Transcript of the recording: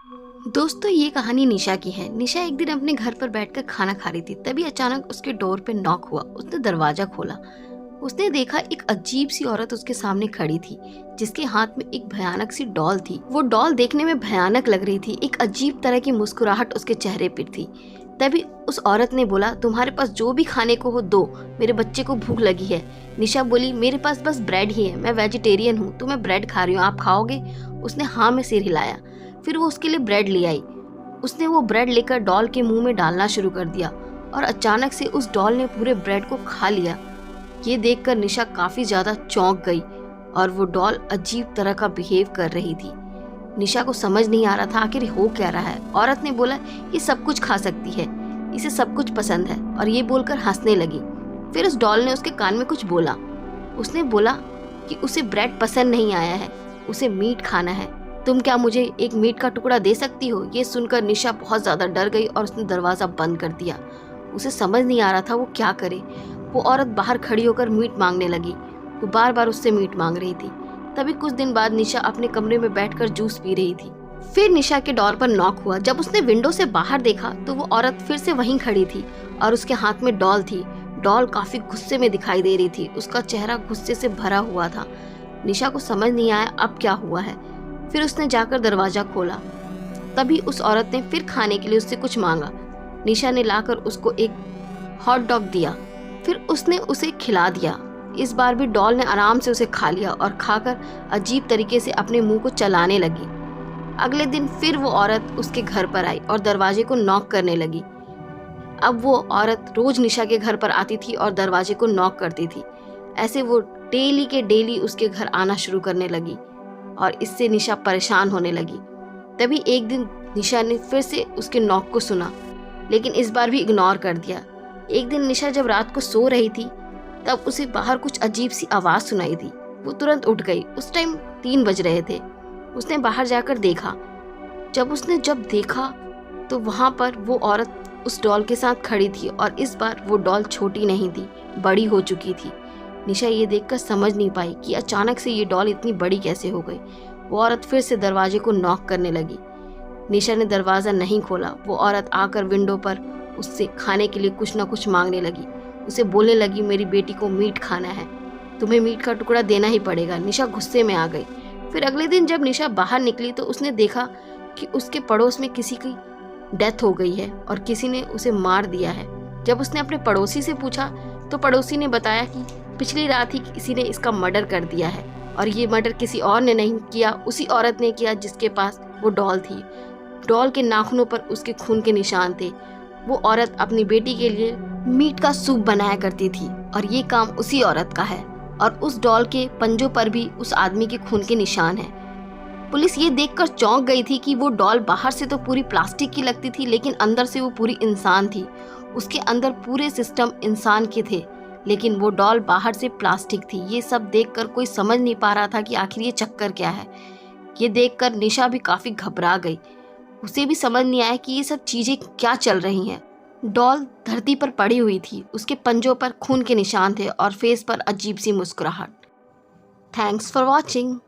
दोस्तों, ये कहानी निशा की है। निशा एक दिन अपने घर पर बैठकर खाना खा रही थी। तभी अचानक उसके डोर पे नॉक हुआ। उसने दरवाजा खोला। उसने देखा एक अजीब सी औरत उसके सामने खड़ी थी, जिसके हाथ में एक भयानक सी डॉल थी। वो डॉल देखने में भयानक लग रही थी। एक अजीब तरह की मुस्कुराहट उसके चेहरे पर थी। तभी उस औरत ने बोला, तुम्हारे पास जो भी खाने को हो दो, मेरे बच्चे को भूख लगी है। निशा बोली, मेरे पास बस ब्रेड ही है, मैं वेजिटेरियन हूँ, तो मैं ब्रेड खा रही हूँ, आप खाओगे? उसने हाँ में सिर हिलाया। फिर वो उसके लिए ब्रेड ले आई। उसने वो ब्रेड लेकर डॉल के मुंह में डालना शुरू कर दिया और अचानक से उस डॉल ने पूरे ब्रेड को खा लिया। ये देखकर निशा काफी ज्यादा चौंक गई और वो डॉल अजीब तरह का बिहेव कर रही थी। निशा को समझ नहीं आ रहा था आखिर हो क्या रहा है। औरत ने बोला, ये सब कुछ खा सकती है, इसे सब कुछ पसंद है, और ये बोलकर हंसने लगी। फिर उस डॉल ने उसके कान में कुछ बोला। उसने बोला कि उसे ब्रेड पसंद नहीं आया है, उसे मीट खाना है। तुम क्या मुझे एक मीट का टुकड़ा दे सकती हो? ये सुनकर निशा बहुत ज्यादा डर गई और उसने दरवाजा बंद कर दिया। उसे समझ नहीं आ रहा था वो क्या करे। वो औरत बाहर खड़ी होकर मीट मांगने लगी। वो बार बार उससे मीट मांग रही थी। तभी कुछ दिन बाद निशा अपने कमरे में बैठकर जूस पी रही थी। फिर निशा के डोर पर नॉक हुआ। जब उसने विंडो से बाहर देखा तो वो औरत फिर से वहीं खड़ी थी और उसके हाथ में डॉल थी। डॉल काफी गुस्से में दिखाई दे रही थी। उसका चेहरा गुस्से से भरा हुआ था। निशा को समझ नहीं आया अब क्या हुआ है। फिर उसने जाकर दरवाजा खोला। तभी उस औरत ने फिर खाने के लिए उससे कुछ मांगा। निशा ने लाकर उसको एक हॉट डॉग दिया। फिर उसने उसे खिला दिया। इस बार भी डॉल ने आराम से उसे खा लिया और खाकर अजीब तरीके से अपने मुंह को चलाने लगी। अगले दिन फिर वो औरत उसके घर पर आई और दरवाजे को नॉक करने लगी। अब वो औरत रोज निशा के घर पर आती थी और दरवाजे को नॉक करती थी। ऐसे वो डेली के डेली उसके घर आना शुरू करने लगी और इससे निशा परेशान होने लगी। तभी एक दिन निशा ने फिर से उसके नॉक को सुना, लेकिन इस बार भी इग्नोर कर दिया। एक दिन निशा जब रात को सो रही थी तब उसे बाहर कुछ अजीब सी आवाज़ सुनाई दी। वो तुरंत उठ गई। उस टाइम 3 बज रहे थे। उसने बाहर जाकर देखा। जब देखा तो वहाँ पर वो औरत उस डॉल के साथ खड़ी थी और इस बार वो डॉल छोटी नहीं थी, बड़ी हो चुकी थी। निशा ये देखकर समझ नहीं पाई कि अचानक से ये डॉल इतनी बड़ी कैसे हो गई। वो औरत फिर से दरवाजे को नॉक करने लगी। निशा ने दरवाज़ा नहीं खोला। वो औरत आकर विंडो पर उससे खाने के लिए कुछ ना कुछ मांगने लगी। उसे बोलने लगी, मेरी बेटी को मीट खाना है, तुम्हें मीट का टुकड़ा देना ही पड़ेगा। निशा गुस्से में आ गई। फिर अगले दिन जब निशा बाहर निकली तो उसने देखा कि उसके पड़ोस में किसी की डेथ हो गई है और किसी ने उसे मार दिया है। जब उसने अपने पड़ोसी से पूछा तो पड़ोसी ने बताया कि पिछली रात ही किसी ने इसका मर्डर कर दिया है और ये मर्डर किसी और ने नहीं किया, उसी औरत ने किया जिसके पास वो डॉल थी। डॉल के नाखूनों पर उसके खून के निशान थे। वो औरत अपनी बेटी के लिए मीट का सूप बनाया करती थी और ये काम उसी औरत का है और उस डॉल के पंजों पर भी उस आदमी के खून के निशान हैं। पुलिस ये देखकर चौंक गई थी कि वो डॉल बाहर से तो पूरी प्लास्टिक की लगती थी, लेकिन अंदर से वो पूरी इंसान थी। उसके अंदर पूरे सिस्टम इंसान के थे, लेकिन वो डॉल बाहर से प्लास्टिक थी। ये सब देखकर कोई समझ नहीं पा रहा था कि आखिर ये चक्कर क्या है। ये देखकर निशा भी काफ़ी घबरा गई। उसे भी समझ नहीं आया कि ये सब चीज़ें क्या चल रही हैं। डॉल धरती पर पड़ी हुई थी। उसके पंजों पर खून के निशान थे और फेस पर अजीब सी मुस्कुराहट। Thanks for watching.